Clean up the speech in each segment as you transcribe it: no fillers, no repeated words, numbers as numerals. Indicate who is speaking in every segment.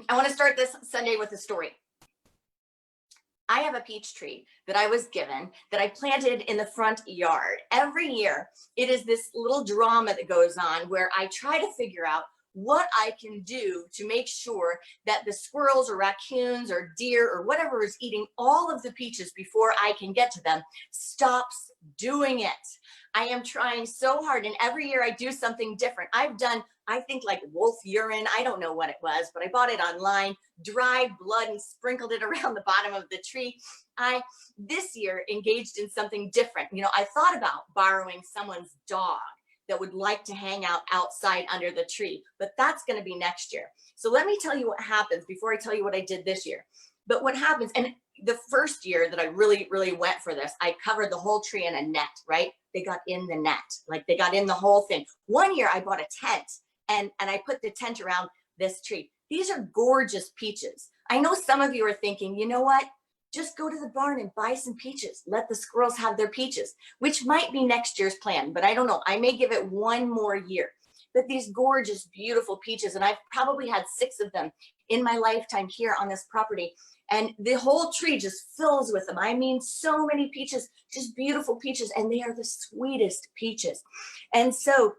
Speaker 1: I want to start this Sunday with a story. I have a peach tree that I was given that I planted in the front yard. Every year, it is this little drama that goes on where I try to figure out what I can do to make sure that the squirrels or raccoons or deer or whatever is eating all of the peaches before I can get to them stops doing it. I am trying so hard, and every year I do something different. I've done, I think, like wolf urine. I don't know what it was, but I bought it online, dried blood and sprinkled it around the bottom of the tree. I this year engaged in something different. I thought about borrowing someone's dog that would like to hang out outside under the tree, but that's going to be next year. So let me tell you what happens before I tell you what I did this year. But what happens, and the first year that I really went for this, I covered the whole tree in a net, right? They got in the net, like they got in the whole thing. One year I bought a tent and I put the tent around this tree. These are gorgeous peaches. I know some of you are thinking, you know what? Just go to the barn and buy some peaches. Let the squirrels have their peaches, which might be next year's plan, but I don't know. I may give it one more year. But these gorgeous, beautiful peaches, and I've probably had 6 of them in my lifetime here on this property. And the whole tree just fills with them. I mean, so many peaches, just beautiful peaches, and they are the sweetest peaches. And so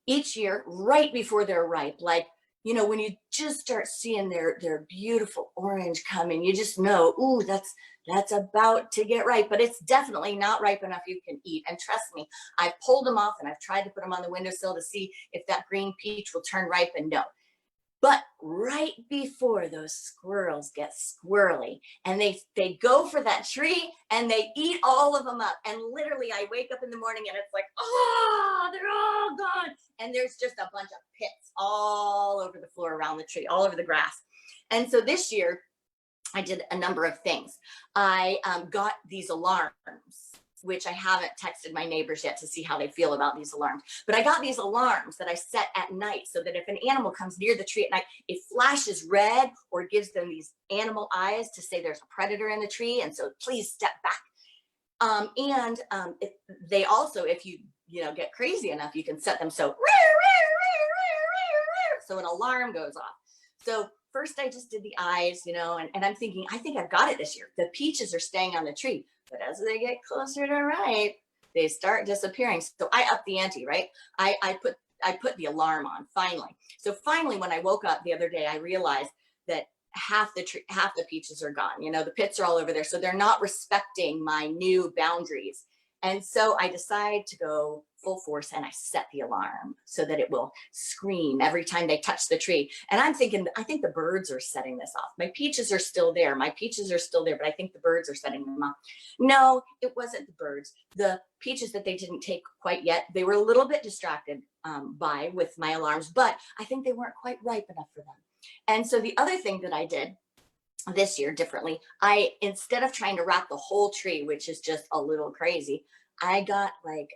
Speaker 1: each year, right before they're ripe, like, when you just start seeing their beautiful orange coming, you just know, ooh, that's about to get ripe, but it's definitely not ripe enough you can eat. And trust me, I've pulled them off and I've tried to put them on the windowsill to see if that green peach will turn ripe, and no. But right before those squirrels get squirrely and they go for that tree and they eat all of them up. And literally I wake up in the morning and it's like, oh, they're all gone. And there's just a bunch of pits all over the floor around the tree, all over the grass. And so this year I did a number of things. I got these alarms, which I haven't texted my neighbors yet to see how they feel about these alarms. But I got these alarms that I set at night so that if an animal comes near the tree at night, it flashes red or gives them these animal eyes to say there's a predator in the tree. And so please step back. They also, if you get crazy enough, you can set them so an alarm goes off. So first I just did the eyes, and I'm thinking, I think I've got it this year. The peaches are staying on the tree. But as they get closer to ripe, they start disappearing. So I upped the ante, right? I put the alarm on finally. So finally, when I woke up the other day, I realized that half the peaches are gone. The pits are all over there. So they're not respecting my new boundaries. And so I decide to go full force and I set the alarm so that it will scream every time they touch the tree. And I'm thinking, I think the birds are setting this off. My peaches are still there. My peaches are still there, but I think the birds are setting them off. No, it wasn't the birds. The peaches that they didn't take quite yet, they were a little bit distracted with my alarms, but I think they weren't quite ripe enough for them. And so the other thing that I did this year differently, instead of trying to wrap the whole tree, which is just a little crazy, I got like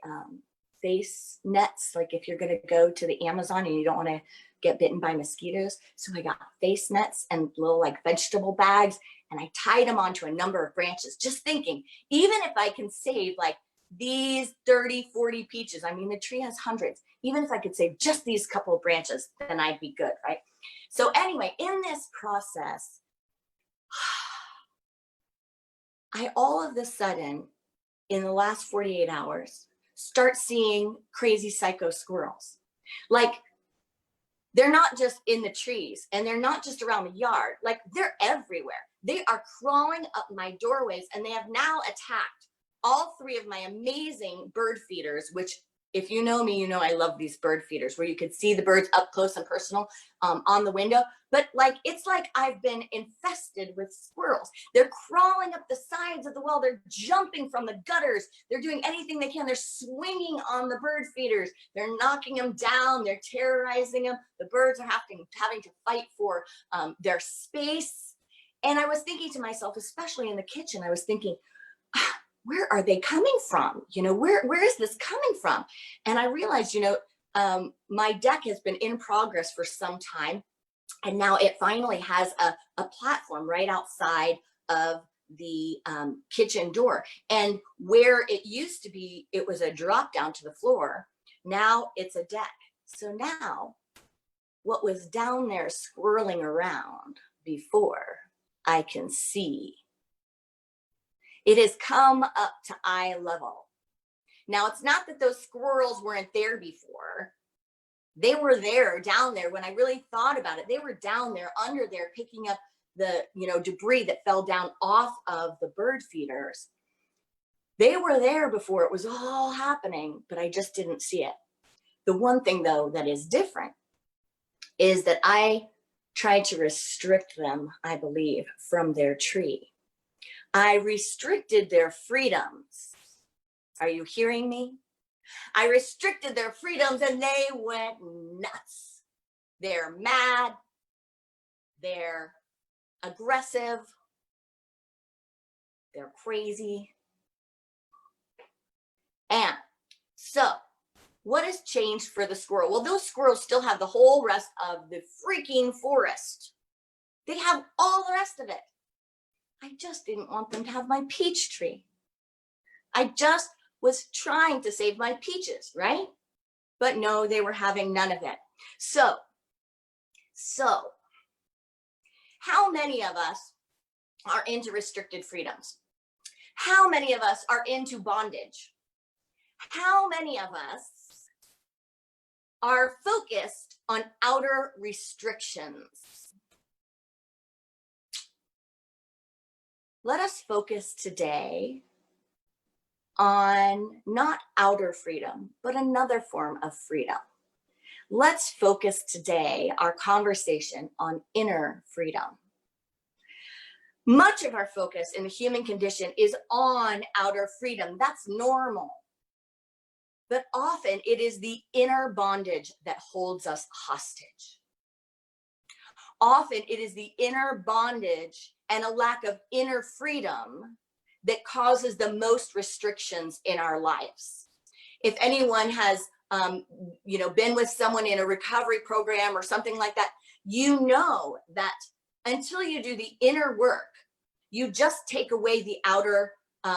Speaker 1: face nets, like if you're going to go to the Amazon and you don't want to get bitten by mosquitoes. So I got face nets and little like vegetable bags, and I tied them onto a number of branches, just thinking, even if I can save like these 30, 40 peaches, I mean, the tree has hundreds, even if I could save just these couple of branches, then I'd be good, right? So anyway, in this process, I all of a sudden, in the last 48 hours, start seeing crazy psycho squirrels. Like, they're not just in the trees and they're not just around the yard, like they're everywhere. They are crawling up my doorways, and they have now attacked all 3 of my amazing bird feeders, which, if you know me, you know I love these bird feeders where you could see the birds up close and personal on the window. But it's like I've been infested with squirrels. They're crawling up the sides of the wall. They're jumping from the gutters. They're doing anything they can. They're swinging on the bird feeders. They're knocking them down. They're terrorizing them. The birds are having to fight for their space. And I was thinking to myself, especially in the kitchen, I was thinking, where are they coming from? Where is this coming from? And I realized, my deck has been in progress for some time. And now it finally has a platform right outside of the kitchen door. And where it used to be, it was a drop down to the floor. Now it's a deck. So now what was down there swirling around before I can see. It has come up to eye level. Now, it's not that those squirrels weren't there before. They were there, down there. When I really thought about it, they were down there, under there, picking up the, debris that fell down off of the bird feeders. They were there before it was all happening, but I just didn't see it. The one thing, though, that is different is that I tried to restrict them, I believe, from their tree. I restricted their freedoms. Are you hearing me? I restricted their freedoms and they went nuts. They're mad. They're aggressive. They're crazy. And so, what has changed for the squirrel? Well, those squirrels still have the whole rest of the freaking forest. They have all the rest of it. I just didn't want them to have my peach tree. I just was trying to save my peaches, right? But no, they were having none of it. So how many of us are into restricted freedoms? How many of us are into bondage? How many of us are focused on outer restrictions? Let us focus today on not outer freedom, but another form of freedom. Let's focus today our conversation on inner freedom. Much of our focus in the human condition is on outer freedom. That's normal. But often it is the inner bondage that holds us hostage. Often it is the inner bondage and a lack of inner freedom that causes the most restrictions in our lives. If anyone has, been with someone in a recovery program or something like that, you know that until you do the inner work, you just take away the outer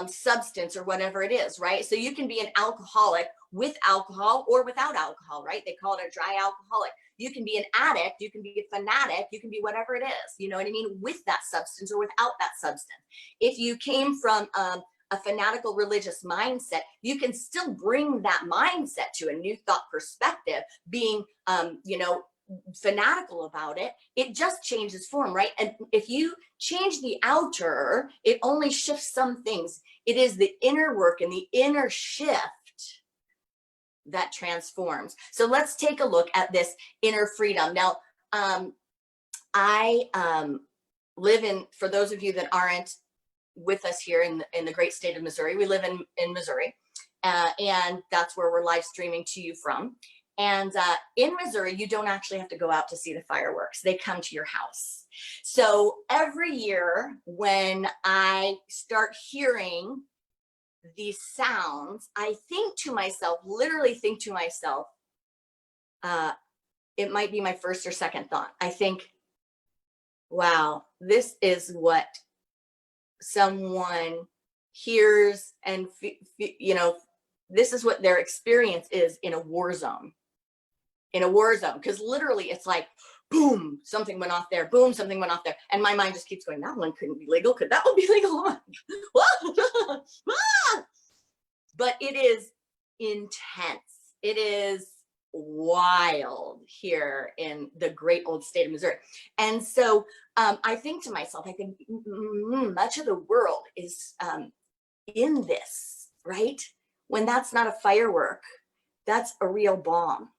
Speaker 1: substance or whatever it is, right? So you can be an alcoholic with alcohol or without alcohol, right? They call it a dry alcoholic. You can be an addict, you can be a fanatic, you can be whatever it is, you know what I mean, with that substance or without that substance. If you came from a fanatical religious mindset, you can still bring that mindset to a new thought perspective, being, fanatical about it. It just changes form, right? And if you change the outer, it only shifts some things. It is the inner work and the inner shift that transforms. So let's take a look at this inner freedom. Now, I live in, for those of you that aren't with us here in the great state of Missouri, we live in Missouri, and that's where we're live streaming to you from. And in Missouri, you don't actually have to go out to see the fireworks. They come to your house. So every year when I start hearing these sounds, I think to myself, literally think to myself, it might be my first or second thought. I think, wow, this is what someone hears and, this is what their experience is in a war zone. In a war zone, because literally it's like, boom, something went off there, boom, something went off there. And my mind just keeps going, that one couldn't be legal. Could that one be legal? But it is intense. It is wild here in the great old state of Missouri. And so I think to myself, much of the world is in this, right? When that's not a firework, that's a real bomb,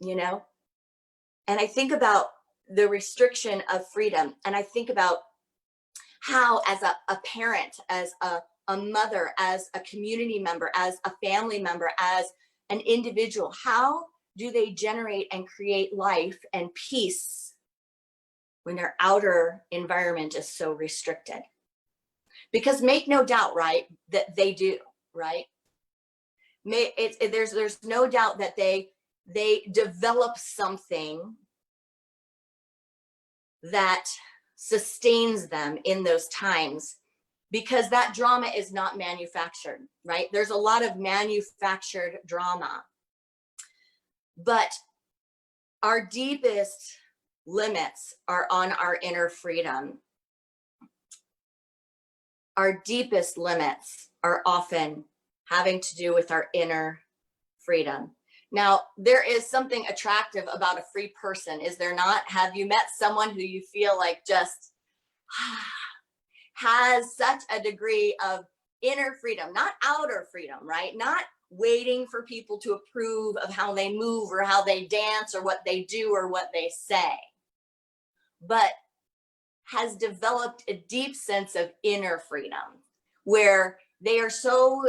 Speaker 1: And I think about the restriction of freedom. And I think about how, as a parent, as a mother, as a community member, as a family member, as an individual, how do they generate and create life and peace when their outer environment is so restricted? Because make no doubt, right, that they do, right? There's no doubt that they develop something that sustains them in those times, because that drama is not manufactured, right? There's a lot of manufactured drama. But Our deepest limits are on our inner freedom. Our deepest limits are often having to do with our inner freedom. Now, there is something attractive about a free person, is there not? Have you met someone who you feel like just has such a degree of inner freedom, not outer freedom, right? Not waiting for people to approve of how they move or how they dance or what they do or what they say, but has developed a deep sense of inner freedom where they are so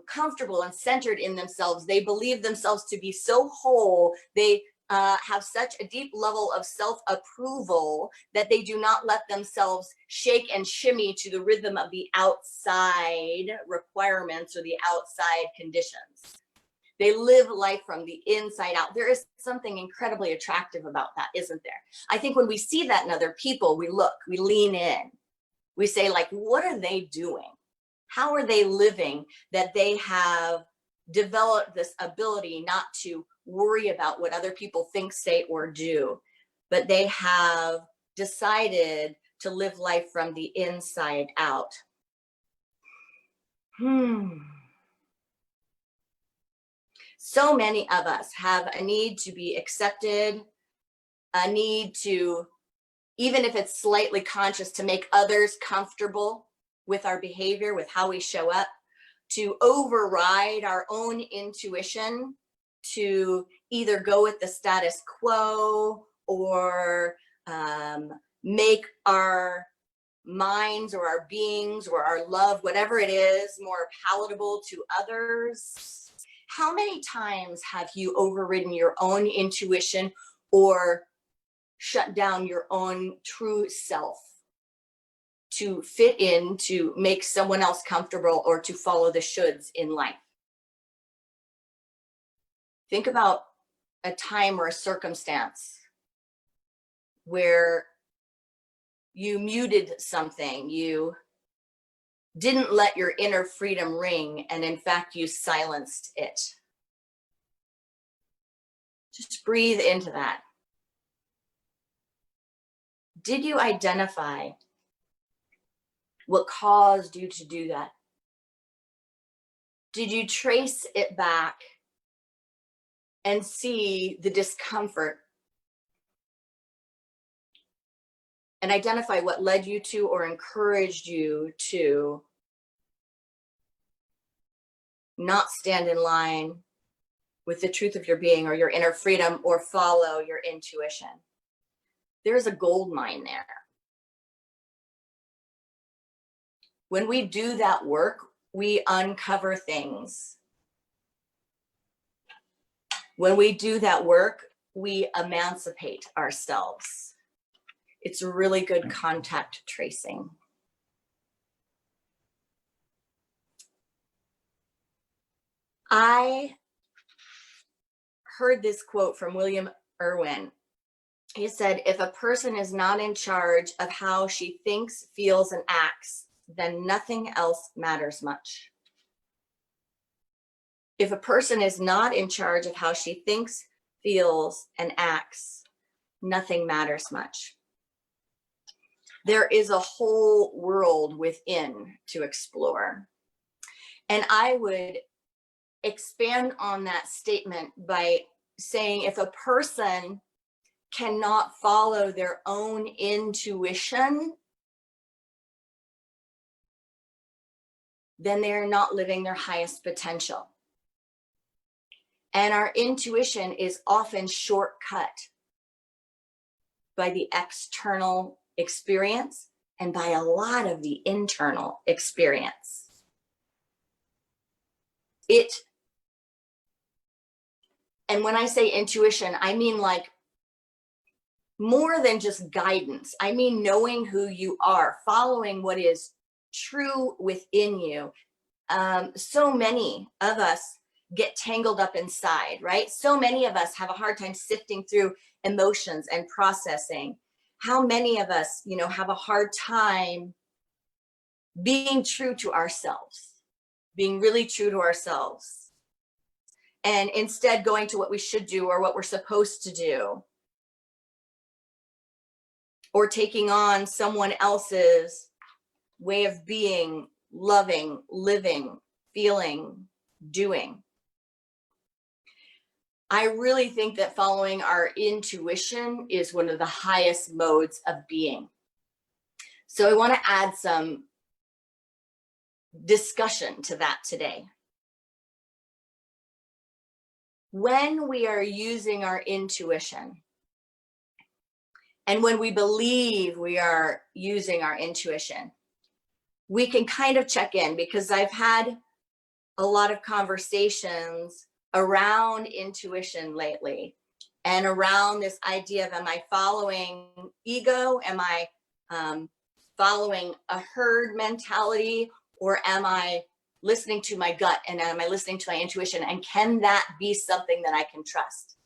Speaker 1: comfortable and centered in themselves. They believe themselves to be so whole. They have such a deep level of self-approval that they do not let themselves shake and shimmy to the rhythm of the outside requirements or the outside conditions. They live life from the inside out. There is something incredibly attractive about that, isn't there? I think when we see that in other people, we look, we lean in, we say, like, what are they doing? How are they living that they have developed this ability not to worry about what other people think, say, or do, but they have decided to live life from the inside out? So many of us have a need to be accepted, a need to, even if it's slightly conscious, to make others comfortable with our behavior, with how we show up, to override our own intuition, to either go with the status quo or make our minds or our beings or our love, whatever it is, more palatable to others. How many times have you overridden your own intuition or shut down your own true self to fit in, to make someone else comfortable, or to follow the shoulds in life? Think about a time or a circumstance where you muted something, you didn't let your inner freedom ring, and in fact, you silenced it. Just breathe into that. Did you identify what caused you to do that? Did you trace it back and see the discomfort and identify what led you to or encouraged you to not stand in line with the truth of your being or your inner freedom or follow your intuition? There's a gold mine there. When we do that work, we uncover things. When we do that work, we emancipate ourselves. It's really good contact tracing. I heard this quote from William Irwin. He said, if a person is not in charge of how she thinks, feels, and acts, then nothing else matters much. If a person is not in charge of how she thinks, feels, and acts, nothing matters much. There is a whole world within to explore. And I would expand on that statement by saying, if a person cannot follow their own intuition, then they're not living their highest potential. And our intuition is often shortcut by the external experience and by a lot of the internal experience. And when I say intuition, I mean like more than just guidance. I mean knowing who you are, following what is true within you. So many of us get tangled up inside, right? So many of us have a hard time sifting through emotions and processing. How many of us, have a hard time being true to ourselves, being really true to ourselves? and instead going to what we should do or what we're supposed to do, or taking on someone else's way of being, loving, living, feeling, doing. I really think that following our intuition is one of the highest modes of being. So I want to add some discussion to that today. When we are using our intuition, and when we believe we are using our intuition, we can kind of check in, because I've had a lot of conversations around intuition lately, and around this idea of, am I following ego? Am I following a herd mentality? Or am I listening to my gut, and am I listening to my intuition? And can that be something that I can trust?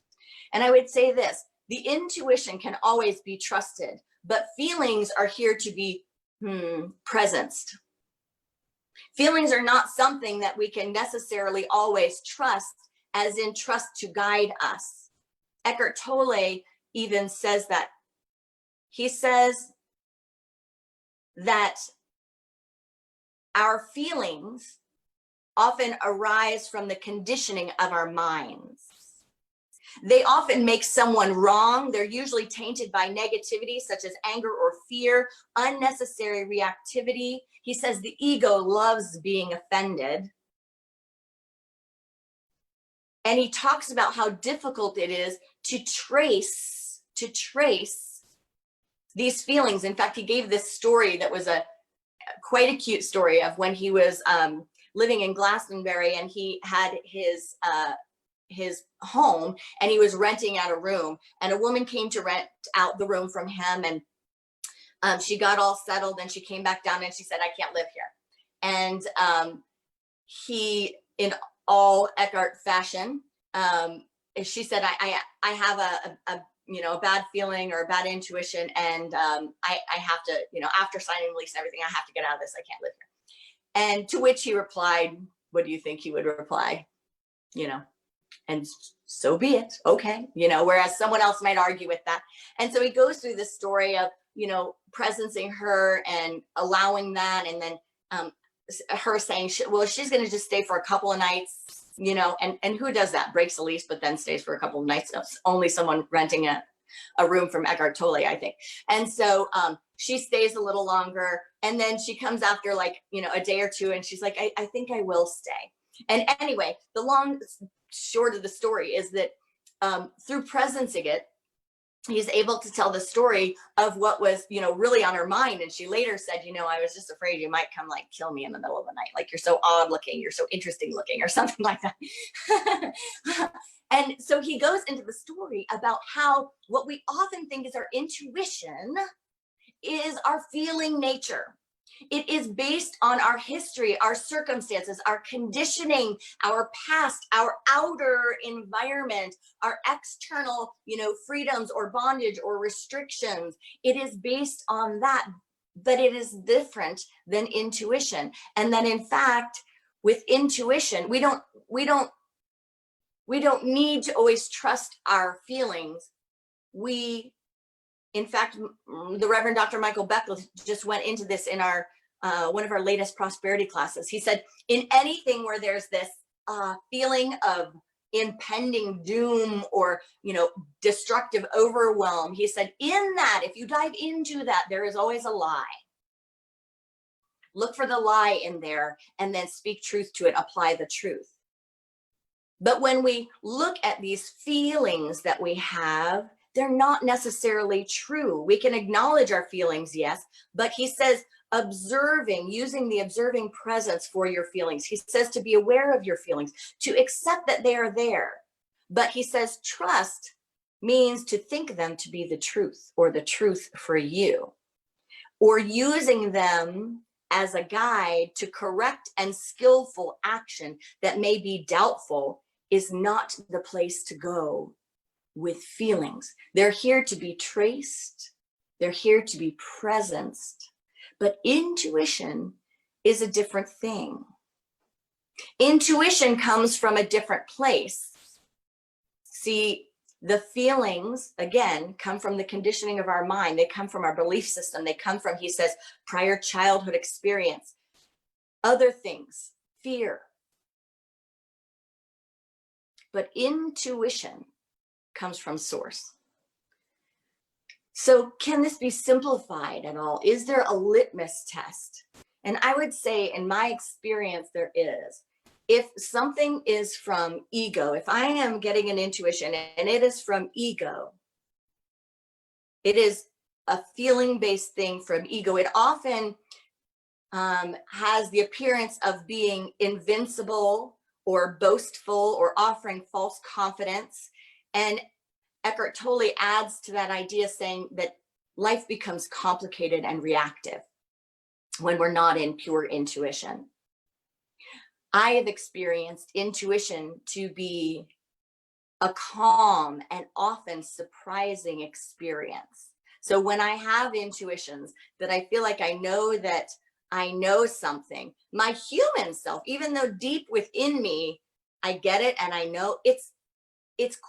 Speaker 1: And I would say this: the intuition can always be trusted, but feelings are here to be presenced. Feelings are not something that we can necessarily always trust, as in trust to guide us. Eckhart Tolle even says that. He says that our feelings often arise from the conditioning of our minds. They often make someone wrong. They're usually tainted by negativity, such as anger or fear, unnecessary reactivity. He says the ego loves being offended. And he talks about how difficult it is to trace these feelings. In fact, he gave this story that was quite a cute story of when he was living in Glastonbury, and he had his home, and he was renting out a room, and a woman came to rent out the room from him, and she got all settled, and she came back down and she said, "I can't live here." And he, in all Eckhart fashion, she said, I have a bad feeling or a bad intuition, and I have to, after signing the lease and everything, I have to get out of this. I can't live here. And to which he replied, what do you think he would reply? And so be it. Okay. Whereas someone else might argue with that. And so he goes through this story of, presencing her and allowing that. And then her saying, she's going to just stay for a couple of nights, and who does that? Breaks the lease, but then stays for a couple of nights. Only someone renting a room from Eckhart Tolle, I think. And so she stays a little longer, and then she comes after a day or two, and she's like, I think I will stay. And anyway, the long short of the story is that through presencing it, he's able to tell the story of what was, really on her mind. And she later said, I was just afraid you might come kill me in the middle of the night. Like, you're so odd looking, you're so interesting looking, or something like that. And so he goes into the story about how what we often think is our intuition is our feeling nature. It is based on our history, our circumstances, our conditioning, our past, our outer environment, our external, freedoms or bondage or restrictions. It is based on that, but it is different than intuition. And then, in fact, with intuition, we don't need to always trust our feelings. In fact, the Reverend Dr. Michael Beckwith just went into this in our one of our latest prosperity classes. He said, in anything where there's this feeling of impending doom or, destructive overwhelm, he said, in that, if you dive into that, there is always a lie. Look for the lie in there and then speak truth to it, apply the truth. But when we look at these feelings that we have, they're not necessarily true. We can acknowledge our feelings, yes, but he says using the observing presence for your feelings. He says to be aware of your feelings, to accept that they are there. But he says trust means to think them to be the truth, or the truth for you, or using them as a guide to correct and skillful action that may be doubtful is not the place to go with feelings. They're here to be traced. They're here to be presenced. But intuition is a different thing. Intuition comes from a different place. See, the feelings, again, come from the conditioning of our mind. They come from our belief system. They come from, he says, prior childhood experience, other things, fear. But intuition comes from source. So can this be simplified at all? Is there a litmus test? And I would say, in my experience, there is. If something is from ego, if I am getting an intuition and it is from ego, it is a feeling-based thing from ego. It often has the appearance of being invincible or boastful or offering false confidence. And Eckhart Tolle adds to that idea, saying that life becomes complicated and reactive when we're not in pure intuition. I have experienced intuition to be a calm and often surprising experience. So when I have intuitions that I feel like I know that I know something, my human self, even though deep within me, I get it and I know it's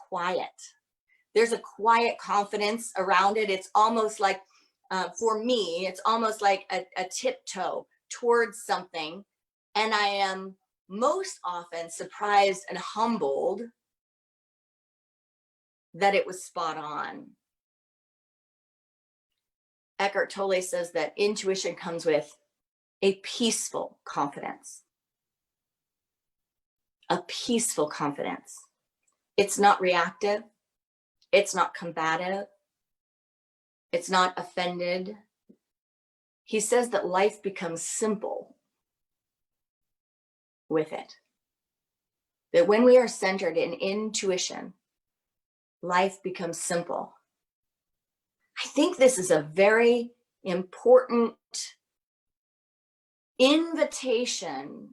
Speaker 1: quiet. There's a quiet confidence around it. It's almost like, for me, it's almost like a tiptoe towards something. And I am most often surprised and humbled that it was spot on. Eckhart Tolle says that intuition comes with a peaceful confidence. A peaceful confidence. It's not reactive. It's not combative. It's not offended. He says that life becomes simple with it. That when we are centered in intuition, life becomes simple. I think this is a very important invitation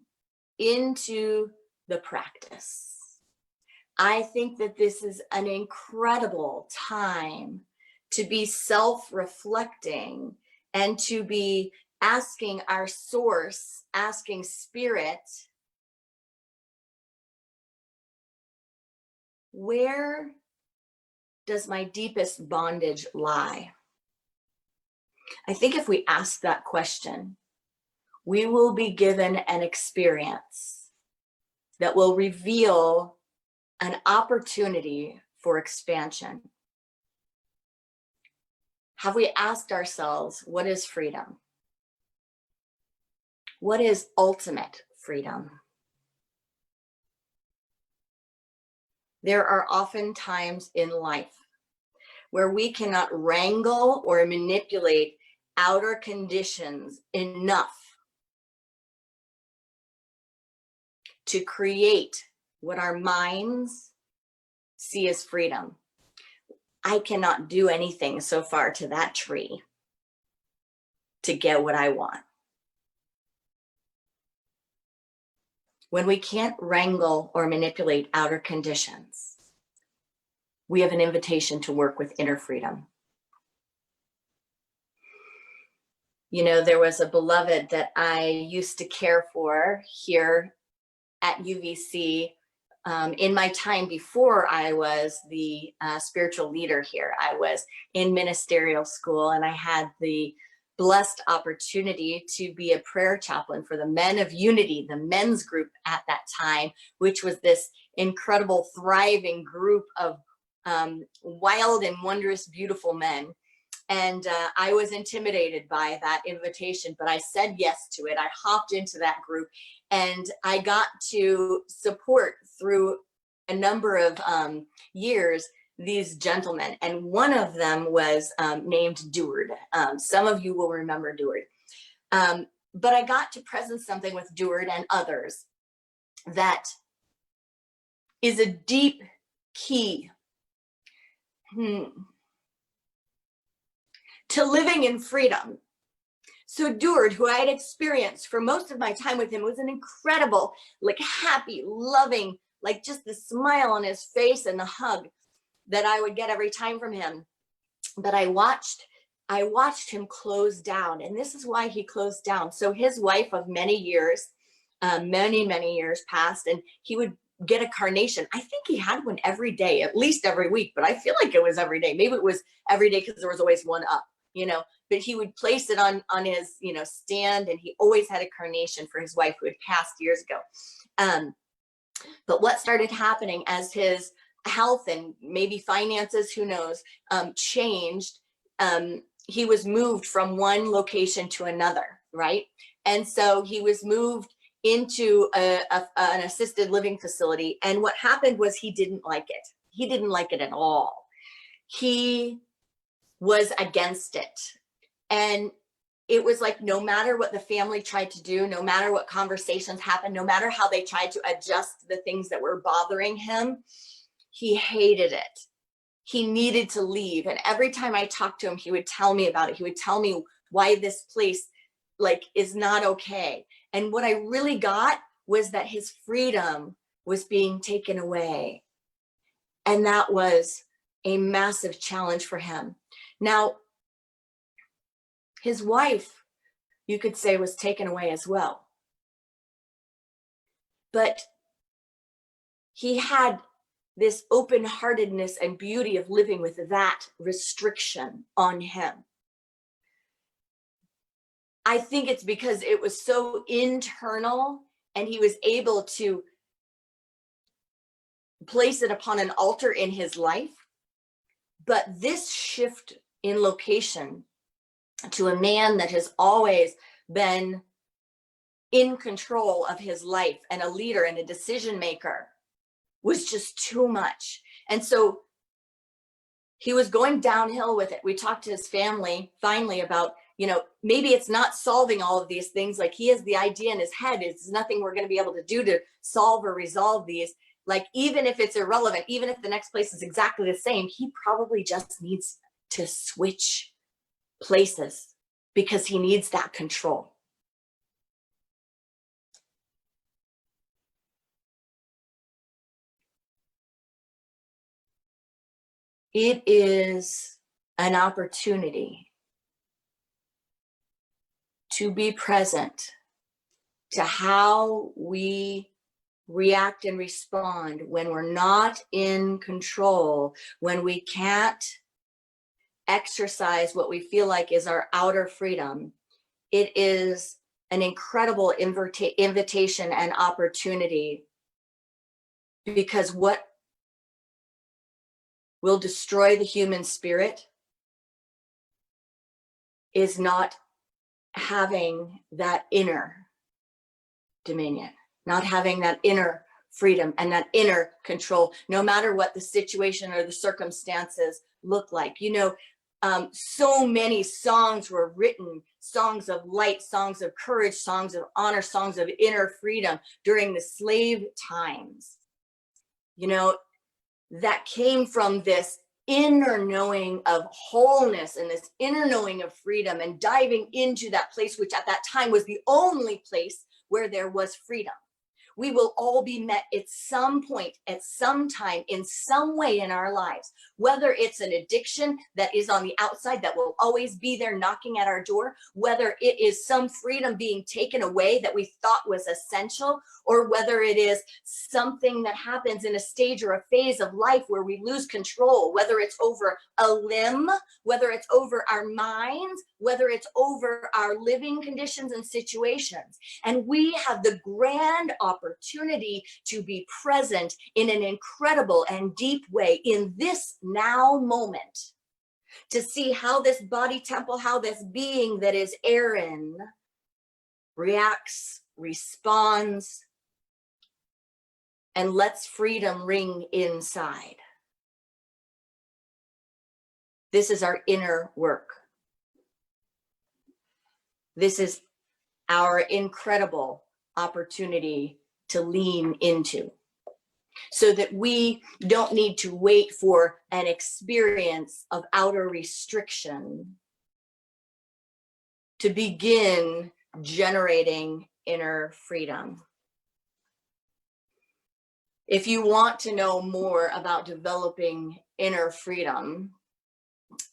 Speaker 1: into the practice. I think that this is an incredible time to be self-reflecting and to be asking our source, asking spirit, where does my deepest bondage lie? I think if we ask that question, we will be given an experience that will reveal an opportunity for expansion. Have we asked ourselves, what is freedom? What is ultimate freedom? There are often times in life where we cannot wrangle or manipulate outer conditions enough to create what our minds see as freedom. I cannot do anything so far to that tree to get what I want. When we can't wrangle or manipulate outer conditions, we have an invitation to work with inner freedom. You know, there was a beloved that I used to care for here at UVC in my time before I was the spiritual leader here. I was in ministerial school and I had the blessed opportunity to be a prayer chaplain for the Men of Unity, the men's group at that time, which was this incredible, thriving group of wild and wondrous, beautiful men. And I was intimidated by that invitation, but I said yes to it. I hopped into that group and I got to support through a number of years these gentlemen. And one of them was named Deward. Some of you will remember Deward. But I got to present something with Deward and others that is a deep key to living in freedom. So Deward, who I had experienced for most of my time with him, was an incredible, like happy, loving, like just the smile on his face and the hug that I would get every time from him. But I watched him close down, and this is why he closed down. So his wife of many years many, many years passed, and he would get a carnation. I think he had one every day, at least every week, but I feel like it was every day. Maybe it was every day because there was always one up, but he would place it on his, stand, and he always had a carnation for his wife who had passed years ago. But what started happening as his health and maybe finances, who knows, changed, he was moved from one location to another, right? And so he was moved into an assisted living facility. And what happened was he didn't like it. He didn't like it at all. He was against it. And it was like, no matter what the family tried to do, no matter what conversations happened, no matter how they tried to adjust the things that were bothering him, he hated it. He needed to leave. And every time I talked to him, he would tell me about it. He would tell me why this place is not okay. And what I really got was that his freedom was being taken away. And that was a massive challenge for him. Now, his wife, you could say, was taken away as well. But he had this open-heartedness and beauty of living with that restriction on him. I think it's because it was so internal, and he was able to place it upon an altar in his life. But this shift in location to a man that has always been in control of his life and a leader and a decision maker was just too much. And so he was going downhill with it. We talked to his family finally about, maybe it's not solving all of these things. Like, he has the idea in his head. It's nothing we're going to be able to do to solve or resolve these. Like, even if it's irrelevant, even if the next place is exactly the same, he probably just needs to switch places because he needs that control. It is an opportunity to be present to how we react and respond when we're not in control, when we can't exercise what we feel like is our outer freedom. It is an incredible invitation and opportunity, because what will destroy the human spirit is not having that inner dominion, not having that inner freedom and that inner control, no matter what the situation or the circumstances look like. So many songs were written, songs of light, songs of courage, songs of honor, songs of inner freedom during the slave times, that came from this inner knowing of wholeness and this inner knowing of freedom, and diving into that place, which at that time was the only place where there was freedom. We will all be met at some point, at some time, in some way in our lives, whether it's an addiction that is on the outside that will always be there knocking at our door, whether it is some freedom being taken away that we thought was essential, or whether it is something that happens in a stage or a phase of life where we lose control, whether it's over a limb, whether it's over our minds, whether it's over our living conditions and situations. And we have the grand opportunity to be present in an incredible and deep way in this now moment, to see how this body temple, how this being that is Erin reacts, responds, and lets freedom ring inside. This is our inner work. This is our incredible opportunity to lean into, so that we don't need to wait for an experience of outer restriction to begin generating inner freedom. If you want to know more about developing inner freedom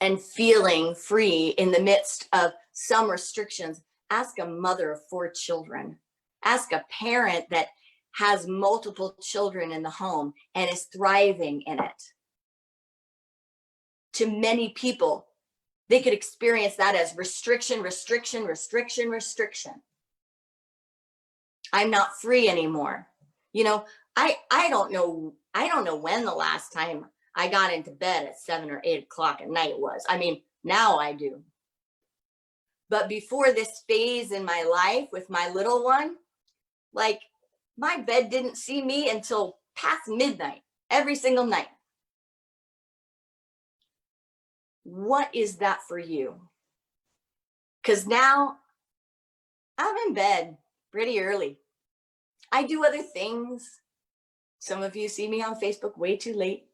Speaker 1: and feeling free in the midst of some restrictions, ask a mother of 4 children. Ask a parent that has multiple children in the home and is thriving in it. To many people, they could experience that as restriction, restriction, restriction, restriction. I'm not free anymore. You know, I don't know when the last time I got into bed at 7 or 8 o'clock at night was. I mean, now I do. But before this phase in my life with my little one, like, my bed didn't see me until past midnight, every single night. What is that for you? Because now I'm in bed pretty early. I do other things. Some of you see me on Facebook way too late.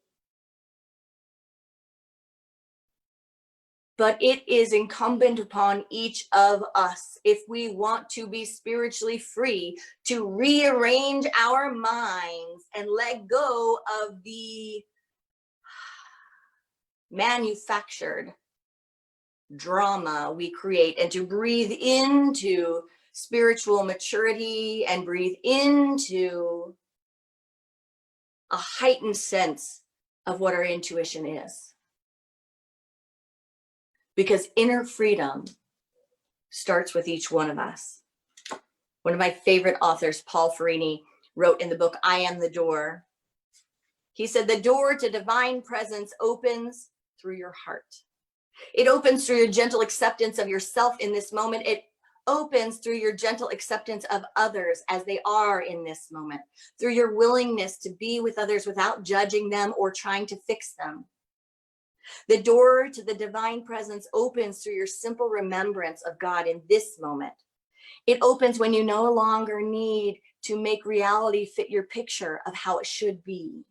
Speaker 1: But it is incumbent upon each of us, if we want to be spiritually free, to rearrange our minds and let go of the manufactured drama we create, and to breathe into spiritual maturity and breathe into a heightened sense of what our intuition is. Because inner freedom starts with each one of us. One of my favorite authors, Paul Ferrini, wrote in the book, I Am the Door. He said, the door to divine presence opens through your heart. It opens through your gentle acceptance of yourself in this moment. It opens through your gentle acceptance of others as they are in this moment, through your willingness to be with others without judging them or trying to fix them. The door to the divine presence opens through your simple remembrance of God in this moment. It opens when you no longer need to make reality fit your picture of how it should be.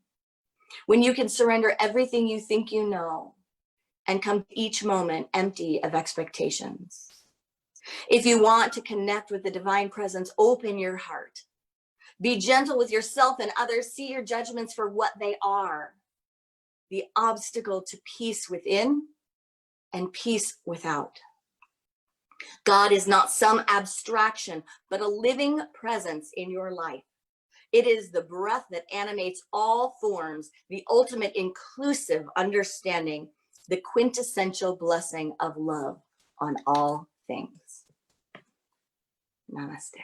Speaker 1: When you can surrender everything you think you know and come to each moment empty of expectations. If you want to connect with the divine presence, open your heart. Be gentle with yourself and others. See your judgments for what they are. The obstacle to peace within and peace without. God is not some abstraction, but a living presence in your life. It is the breath that animates all forms, the ultimate inclusive understanding, the quintessential blessing of love on all things. Namaste.